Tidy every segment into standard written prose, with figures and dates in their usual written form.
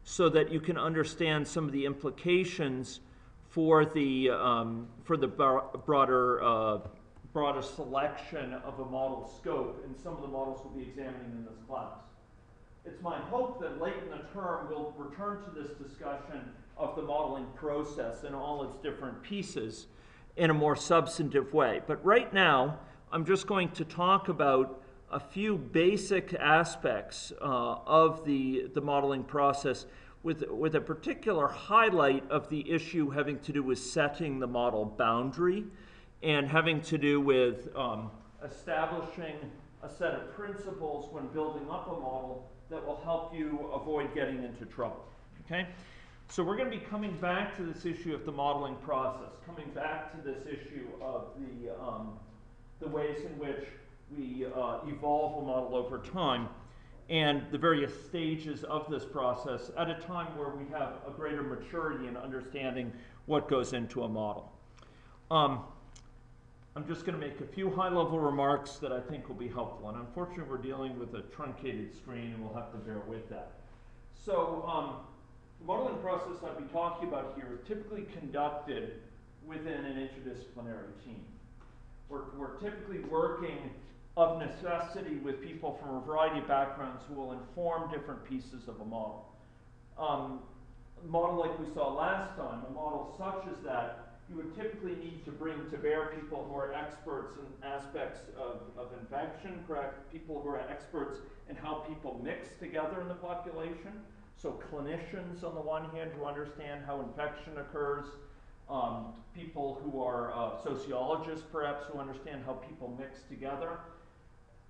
so that you can understand some of the implications for the broader selection of a model scope, and some of the models we'll be examining in this class. It's my hope that late in the term we'll return to this discussion of the modeling process and all its different pieces in a more substantive way. But right now, I'm just going to talk about a few basic aspects of the modeling process with a particular highlight of the issue having to do with setting the model boundary and having to do with establishing a set of principles when building up a model that will help you avoid getting into trouble. Okay? So we're going to be coming back to this issue of the modeling process, coming back to this issue of the ways in which we evolve a model over time and the various stages of this process at a time where we have a greater maturity in understanding what goes into a model. I'm just going to make a few high-level remarks that I think will be helpful. And unfortunately, we're dealing with a truncated screen, and we'll have to bear with that. So the modeling process I'll be talking about here is typically conducted within an interdisciplinary team. We're typically working of necessity with people from a variety of backgrounds who will inform different pieces of a model. A model like we saw last time, a model such as that, you would typically need to bring to bear people who are experts in aspects of infection, correct? People who are experts in how people mix together in the population. So clinicians on the one hand who understand how infection occurs, people who are sociologists perhaps who understand how people mix together,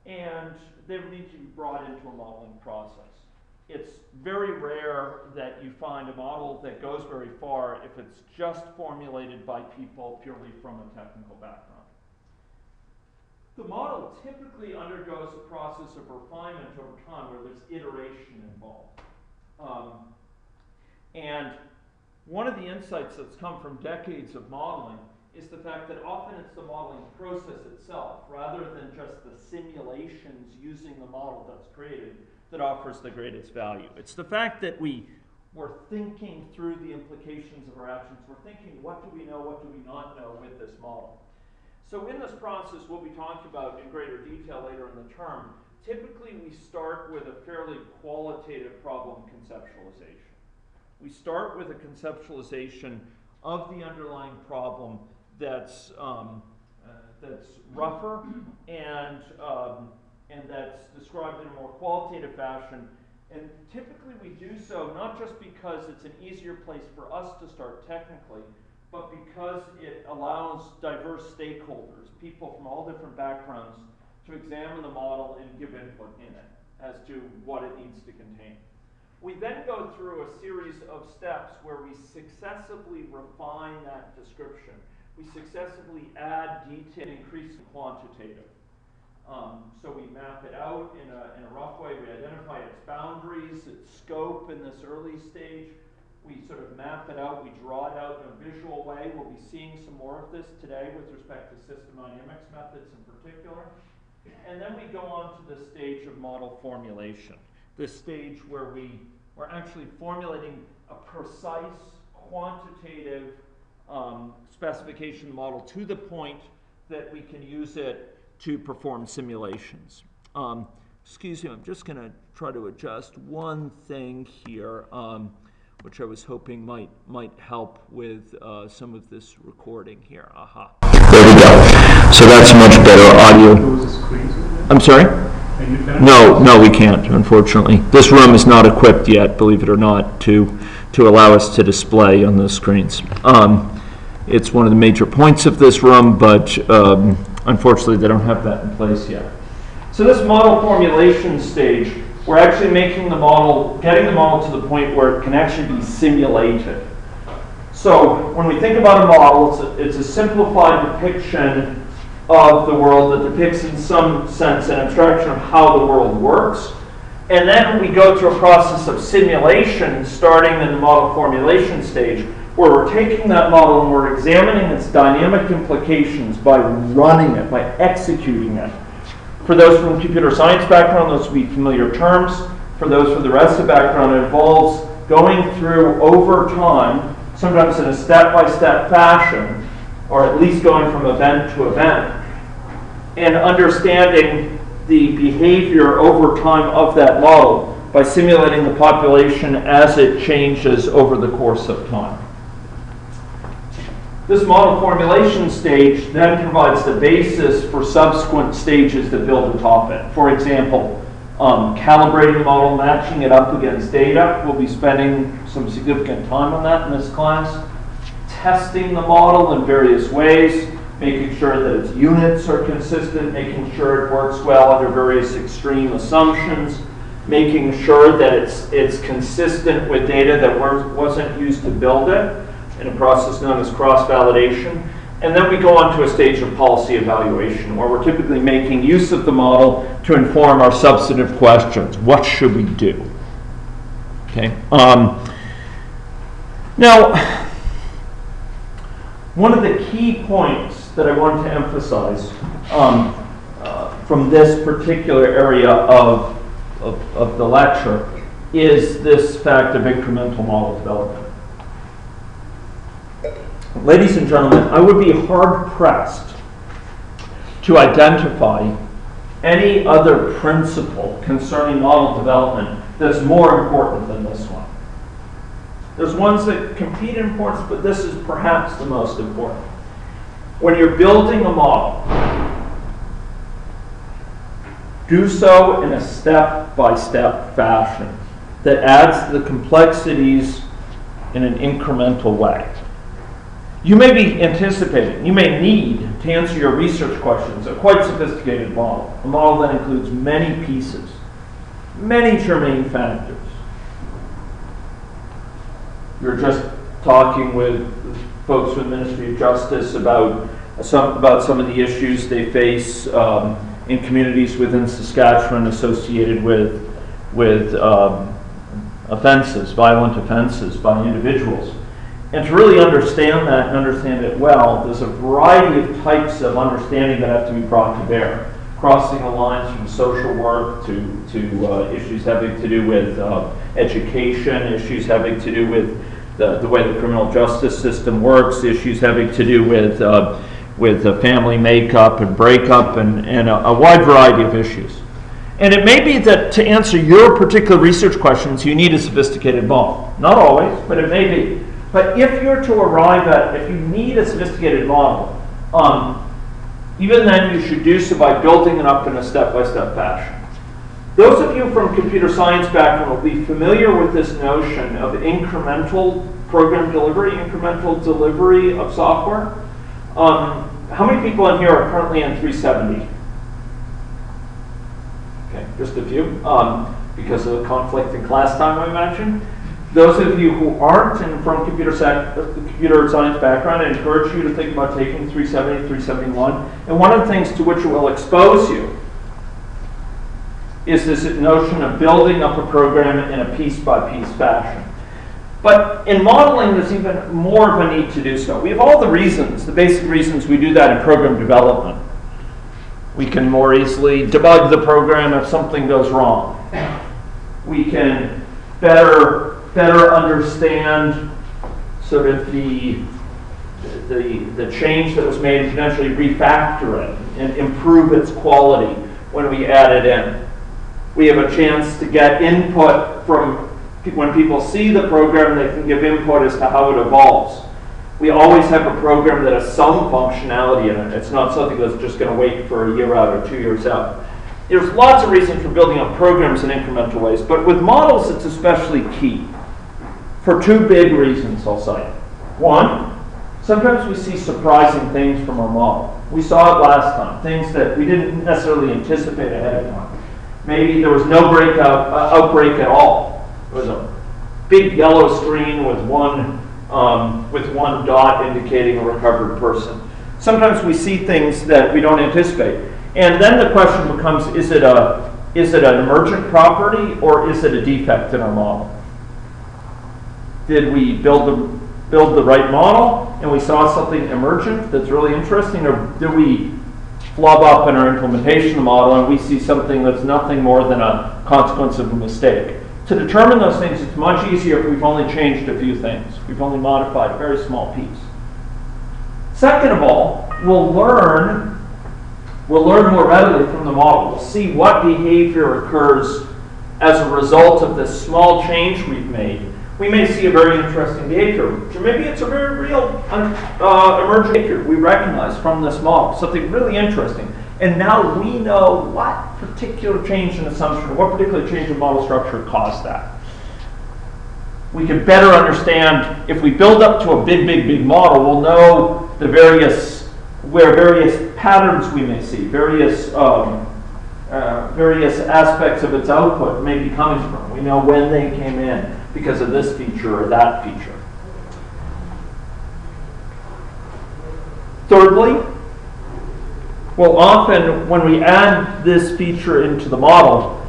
and they would need to be brought into a modeling process. It's very rare that you find a model that goes very far if it's just formulated by people purely from a technical background. The model typically undergoes a process of refinement over time where there's iteration involved. And one of the insights that's come from decades of modeling is the fact that often it's the modeling process itself, rather than just the simulations using the model that's created, that offers the greatest value. It's the fact that we're thinking through the implications of our actions. We're thinking, what do we know, what do we not know with this model? So in this process, we'll be talking about in greater detail later in the term. Typically, we start with a fairly qualitative problem conceptualization. We start with a conceptualization of the underlying problem that's rougher and that's described in a more qualitative fashion. And typically we do so not just because it's an easier place for us to start technically, but because it allows diverse stakeholders, people from all different backgrounds, to examine the model and give input in it as to what it needs to contain. We then go through a series of steps where we successively refine that description. We successively add detail, increase quantitative. So we map it out in a rough way. We identify its boundaries, its scope in this early stage. We sort of map it out. We draw it out in a visual way. We'll be seeing some more of this today with respect to system dynamics methods in particular. And then we go on to the stage of model formulation, this stage where we're actually formulating a precise, quantitative specification model to the point that we can use it to perform simulations. Excuse me, I'm just going to try to adjust one thing here, which I was hoping might help with some of this recording here. Aha. There we go. So that's much better audio. I'm sorry? No, we can't, unfortunately. This room is not equipped yet, believe it or not, to allow us to display on the screens. It's one of the major points of this room, but unfortunately they don't have that in place yet. So this model formulation stage, we're actually making the model, getting the model to the point where it can actually be simulated. So when we think about a model, it's a simplified depiction of the world that depicts in some sense an abstraction of how the world works. And then we go through a process of simulation starting in the model formulation stage, where we're taking that model and we're examining its dynamic implications by running it, by executing it. For those from computer science background, those will be familiar terms. for those with the rest of the background, it involves going through over time, sometimes in a step-by-step fashion, or at least going from event to event, and understanding the behavior over time of that model by simulating the population as it changes over the course of time. This model formulation stage then provides the basis for subsequent stages that build atop it. For example, calibrating the model, matching it up against data. We'll be spending some significant time on that in this class. Testing the model in various ways, making sure that its units are consistent, making sure it works well under various extreme assumptions, making sure that it's consistent with data that wasn't used to build it in a process known as cross-validation. And then we go on to a stage of policy evaluation, where we're typically making use of the model to inform our substantive questions. What should we do? Okay. Now, one of the key points that I wanted to emphasize from this particular area of the lecture is this fact of incremental model development. Ladies and gentlemen, I would be hard-pressed to identify any other principle concerning model development that's more important than this one. There's ones that compete in importance, but this is perhaps the most important. When you're building a model, do so in a step-by-step fashion that adds to the complexities in an incremental way. You may be anticipating, you may need to answer your research questions, a quite sophisticated model, a model that includes many pieces, many germane factors. You're just talking with folks from the Ministry of Justice about some of the issues they face in communities within Saskatchewan associated with offenses, violent offenses by individuals. And to really understand that and understand it well, there's a variety of types of understanding that have to be brought to bear, crossing the lines from social work to issues having to do with education, issues having to do with the way the criminal justice system works, issues having to do with family makeup and breakup and a wide variety of issues. And it may be that to answer your particular research questions, you need a sophisticated model. Not always, but it may be. But if you're to arrive at, if you need a sophisticated model, even then you should do so by building it up in a step-by-step fashion. Those of you from computer science background will be familiar with this notion of incremental program delivery, incremental delivery of software. How many people in here are currently in 370? Okay, just a few, because of the conflict in class time, I imagine. Those of you who aren't and from computer science background, I encourage you to think about taking 370, 371. And one of the things to which it will expose you is this notion of building up a program in a piece-by-piece fashion. But in modeling, there's even more of a need to do so. We have all the reasons, the basic reasons we do that in program development. We can more easily debug the program if something goes wrong. We can better understand sort of the change that was made and potentially refactor it and improve its quality when we add it in. We have a chance to get input from when people see the program, they can give input as to how it evolves. We always have a program that has some functionality in it. It's not something that's just going to wait for a year out or 2 years out. There's lots of reasons for building up programs in incremental ways, but with models it's especially key for two big reasons, I'll cite. One, sometimes we see surprising things from our model. We saw it last time, things that we didn't necessarily anticipate ahead of time. Maybe there was no outbreak at all. It was a big yellow screen with one dot indicating a recovered person. Sometimes we see things that we don't anticipate. And then the question becomes, is it an emergent property or is it a defect in our model? Did we build the right model and we saw something emergent that's really interesting, or did we flub up in our implementation of the model and we see something that's nothing more than a consequence of a mistake. To determine those things, it's much easier if we've only changed a few things. We've only modified a very small piece. Second of all, we'll learn more readily from the model. We'll see what behavior occurs as a result of this small change we've made. We may see a very interesting behavior, or maybe it's a very real emergent behavior we recognize from this model, something really interesting. And now we know what particular change in assumption, or what particular change in model structure caused that. We can better understand, if we build up to a big model, we'll know the various patterns we may see, various aspects of its output may be coming from. We know when they came in because of this feature or that feature. Thirdly, well, often when we add this feature into the model,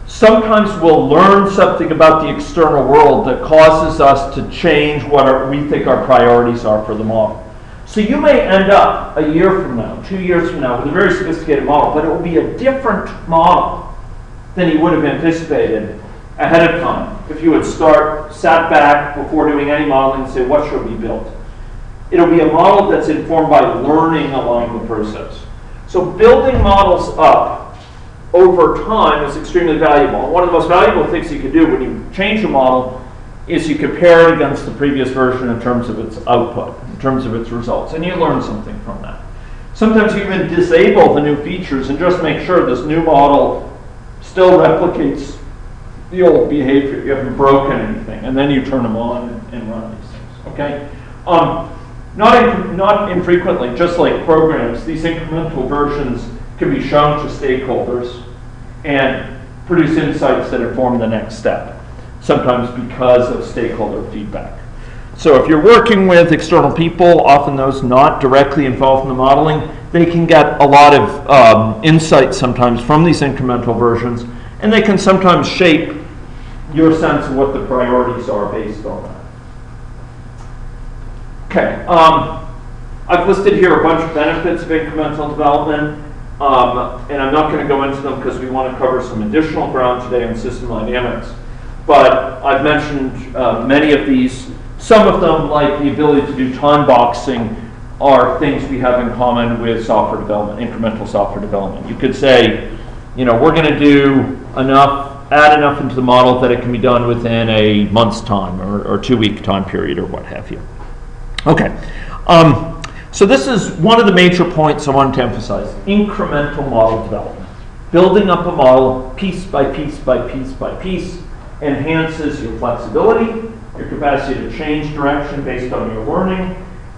sometimes we'll learn something about the external world that causes us to change what we think our priorities are for the model. So you may end up a year from now, 2 years from now, with a very sophisticated model, but it will be a different model than you would have anticipated ahead of time if you had sat back before doing any modeling and say, what should we build? It'll be a model that's informed by learning along the process. So building models up over time is extremely valuable. And one of the most valuable things you can do when you change a model is you compare it against the previous version in terms of its output, in terms of its results, and you learn something from that. Sometimes you even disable the new features and just make sure this new model still replicates the old behavior. You haven't broken anything, and then you turn them on and run these things, okay? Not infrequently, just like programs, these incremental versions can be shown to stakeholders and produce insights that inform the next step, sometimes because of stakeholder feedback. So if you're working with external people, often those not directly involved in the modeling, they can get a lot of insight sometimes from these incremental versions, and they can sometimes shape your sense of what the priorities are based on that. Okay, I've listed here a bunch of benefits of incremental development, and I'm not going to go into them because we want to cover some additional ground today on system dynamics. But I've mentioned many of these. Some of them, like the ability to do time boxing, are things we have in common with software development, incremental software development. You could say, you know, we're going to do enough, add enough into the model that it can be done within a month's time or 2-week time period or what have you. Okay, so this is one of the major points I wanted to emphasize, incremental model development. Building up a model piece by piece by piece by piece enhances your flexibility, your capacity to change direction based on your learning.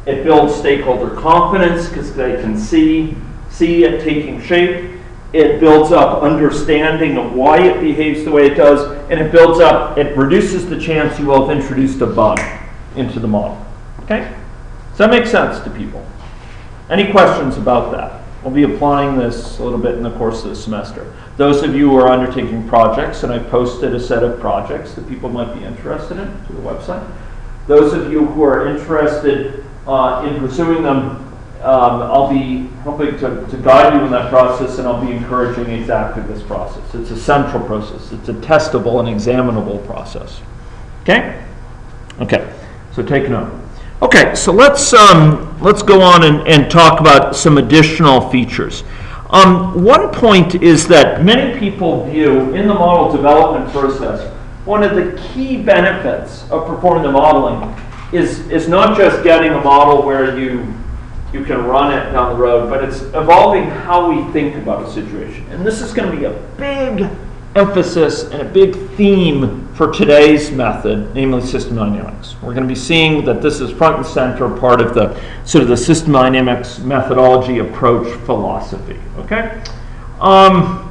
It builds stakeholder confidence because they can see it taking shape. It builds up understanding of why it behaves the way it does, and it reduces the chance you will have introduced a bug into the model. Okay? Does that make sense to people? Any questions about that? We'll be applying this a little bit in the course of the semester. Those of you who are undertaking projects, and I posted a set of projects that people might be interested in to the website. Those of you who are interested in pursuing them, I'll be helping to guide you in that process, and I'll be encouraging exactly this process. It's a central process. It's a testable and examinable process. Okay? Okay, so take note. Okay, so let's go on and talk about some additional features. One point is that many people view in the model development process, one of the key benefits of performing the modeling is not just getting a model where you can run it down the road, but it's evolving how we think about a situation. And this is going to be a big emphasis and a big theme for today's method, namely system dynamics. We're going to be seeing that this is front and center part of the sort of the system dynamics methodology approach philosophy. Okay, I'm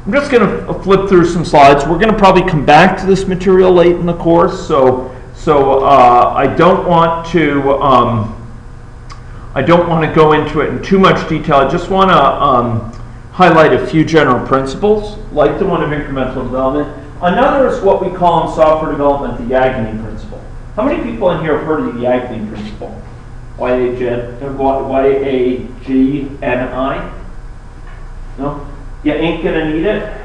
just going to flip through some slides. We're going to probably come back to this material late in the course, so I don't want to go into it in too much detail. I just want to highlight a few general principles, like the one of incremental development. Another is what we call in software development the Agony Principle. How many people in here have heard of the Agony Principle? Y-A-G-N-I? No? You ain't gonna need it.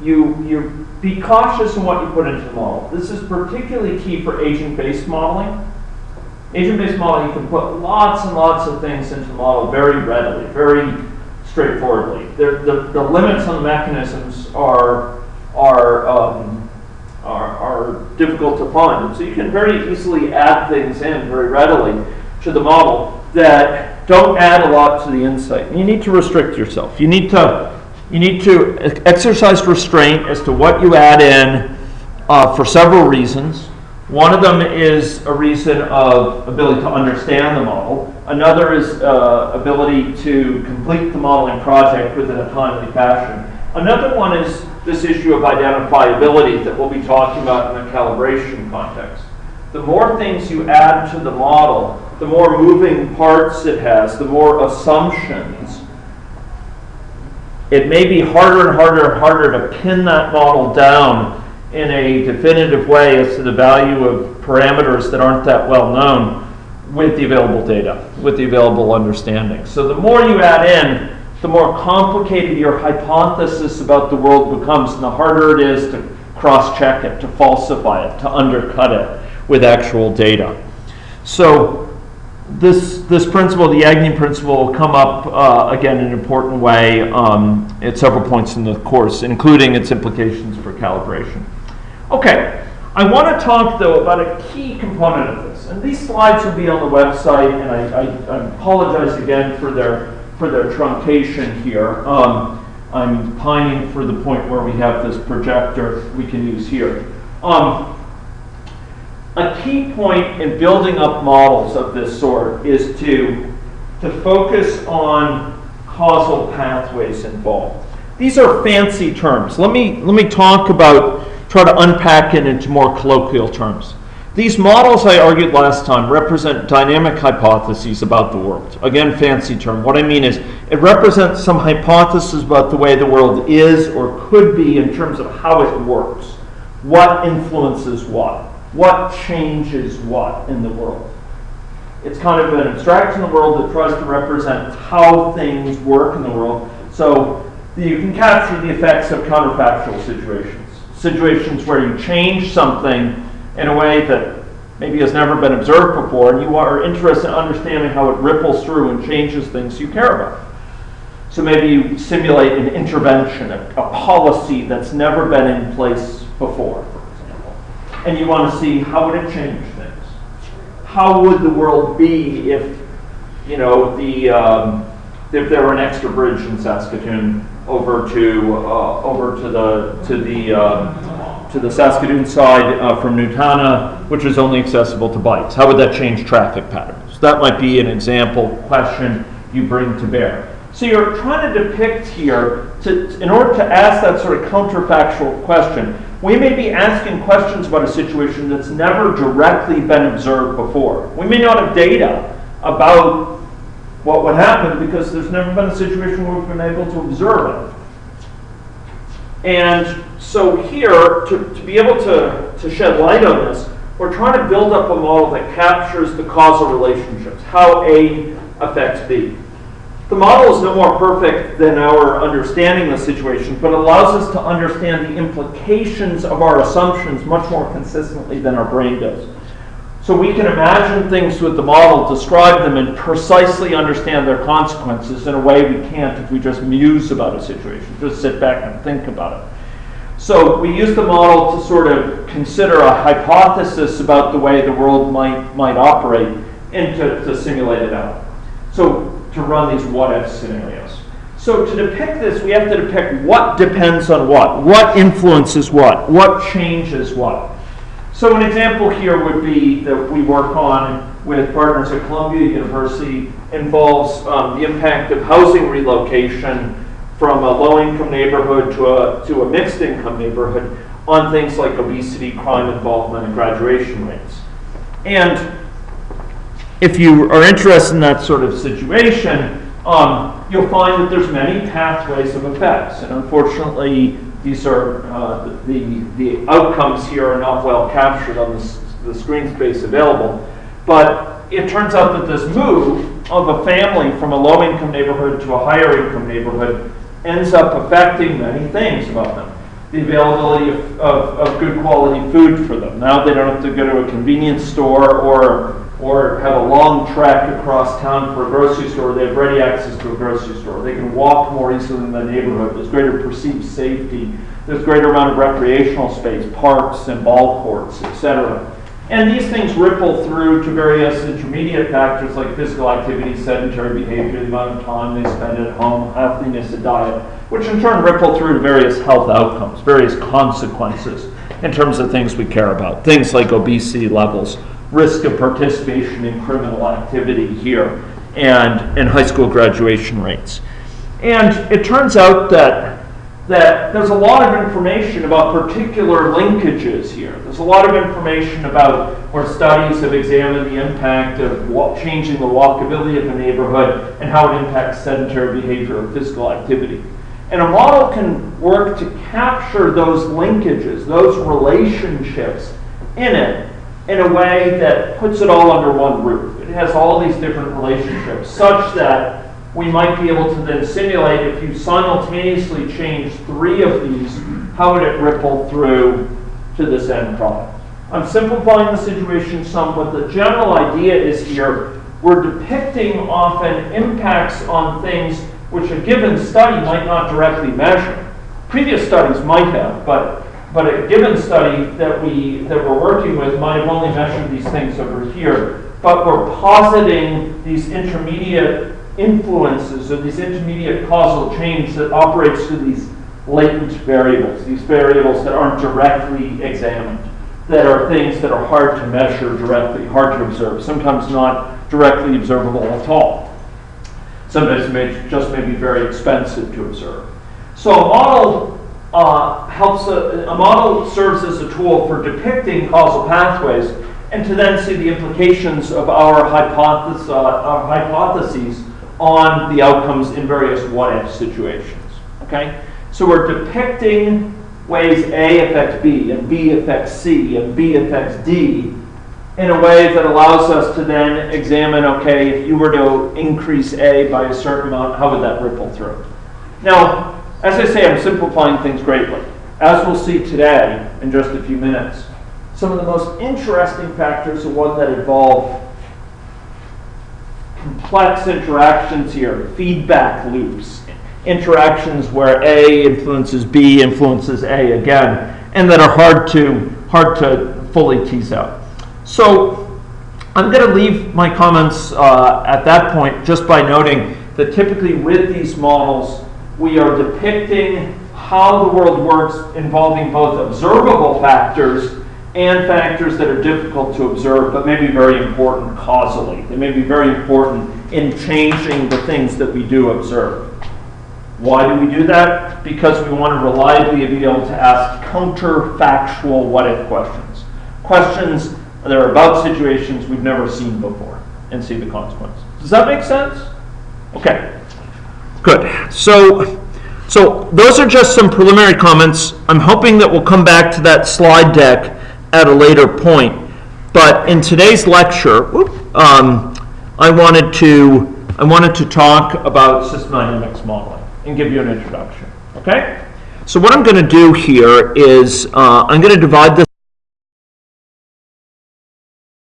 You be cautious in what you put into the model. This is particularly key for agent-based modeling. Agent-based modeling, you can put lots and lots of things into the model very readily, very straightforwardly. The limits on the mechanisms are difficult to find. So you can very easily add things in very readily to the model that don't add a lot to the insight. You need to restrict yourself. You need to exercise restraint as to what you add in for several reasons. One of them is a reason of ability to understand the model. Another is ability to complete the modeling project within a timely fashion. Another one is this issue of identifiability that we'll be talking about in the calibration context. The more things you add to the model, the more moving parts it has, the more assumptions. It may be harder and harder to pin that model down in a definitive way as to the value of parameters that aren't that well known with the available data, with the available understanding. So the more you add in, the more complicated your hypothesis about the world becomes, and the harder it is to cross-check it, to falsify it, to undercut it with actual data. So this principle, the Agony Principle, will come up again in an important way at several points in the course, including its implications for calibration. Okay, I want to talk, though, about a key component of this. And these slides will be on the website, and I apologize again for their truncation here. I'm pining for the point where we have this projector we can use here. A key point in building up models of this sort is to focus on causal pathways involved. These are fancy terms. Let me talk about, try to unpack it into more colloquial terms. These models, I argued last time, represent dynamic hypotheses about the world. Again, fancy term. What I mean is, it represents some hypothesis about the way the world is or could be in terms of how it works. What influences what changes what in the world. It's kind of an abstraction of the world that tries to represent how things work in the world. So you can capture the effects of counterfactual situations. Situations where you change something in a way that maybe has never been observed before, and you are interested in understanding how it ripples through and changes things you care about. So maybe you simulate an intervention, a policy that's never been in place before, for example. And you want to see how would it change things. How would the world be if, you know, if there were an extra bridge in Saskatoon over to the Saskatoon side from Newtana, which is only accessible to bikes? How would that change traffic patterns? That might be an example question you bring to bear. So you're trying to depict here, in order to ask that sort of counterfactual question, we may be asking questions about a situation that's never directly been observed before. We may not have data about what would happen because there's never been a situation where we've been able to observe it. And so here, to be able to shed light on this, we're trying to build up a model that captures the causal relationships, how A affects B. The model is no more perfect than our understanding of the situation, but allows us to understand the implications of our assumptions much more consistently than our brain does. So we can imagine things with the model, describe them, and precisely understand their consequences in a way we can't if we just muse about a situation, just sit back and think about it. So we use the model to sort of consider a hypothesis about the way the world might operate and to simulate it out. So to run these what-if scenarios. So to depict this, we have to depict what depends on what influences what changes what. So an example here would be that we work on with partners at Columbia University involves the impact of housing relocation from a low-income neighborhood to a mixed-income neighborhood on things like obesity, crime involvement, and graduation rates. And if you are interested in that sort of situation, you'll find that there's many pathways of effects. And unfortunately, these are the outcomes here are not well captured on the screen space available. But it turns out that this move of a family from a low-income neighborhood to a higher-income neighborhood ends up affecting many things about them. The availability of good quality food for them. Now they don't have to go to a convenience store or have a long trek across town for a grocery store. They have ready access to a grocery store. They can walk more easily in the neighborhood. There's greater perceived safety. There's greater amount of recreational space, parks and ball courts, etc. And these things ripple through to various intermediate factors like physical activity, sedentary behavior, the amount of time they spend at home, healthiness of diet, which in turn ripple through to various health outcomes, various consequences in terms of things we care about. Things like obesity levels, risk of participation in criminal activity here, and high school graduation rates. And it turns out that there's a lot of information about particular linkages here. There's a lot of information about where studies have examined the impact of changing the walkability of a neighborhood and how it impacts sedentary behavior or physical activity. And a model can work to capture those linkages, those relationships in it in a way that puts it all under one roof. It has all these different relationships such that we might be able to then simulate if you simultaneously change 3 of these, how would it ripple through to this end product? I'm simplifying the situation some, but the general idea is here, we're depicting often impacts on things which a given study might not directly measure. Previous studies might have, but a given study that we're working with might have only measured these things over here, but we're positing these intermediate influences or these intermediate causal chains that operates through these latent variables, these variables that aren't directly examined, that are things that are hard to measure directly, hard to observe, sometimes not directly observable at all. Sometimes just may be very expensive to observe. So a model a model serves as a tool for depicting causal pathways and to then see the implications of our hypotheses on the outcomes in various what-if situations. Okay? So we're depicting ways A affects B, and B affects C, and B affects D in a way that allows us to then examine, okay, if you were to increase A by a certain amount, how would that ripple through? Now, as I say, I'm simplifying things greatly. As we'll see today, in just a few minutes, some of the most interesting factors are ones that involve complex interactions here, feedback loops, interactions where A influences B influences A again, and that are hard to fully tease out. So I'm going to leave my comments at that point just by noting that typically with these models we are depicting how the world works involving both observable factors and factors that are difficult to observe but may be very important causally. They may be very important in changing the things that we do observe. Why do we do that? Because we want to reliably be able to ask counterfactual what-if questions. Questions that are about situations we've never seen before and see the consequences. Does that make sense? Okay, good. So those are just some preliminary comments. I'm hoping that we'll come back to that slide deck at a later point. But in today's lecture, I wanted to talk about system dynamics modeling and give you an introduction. Okay? So what I'm going to do here is I'm going to divide this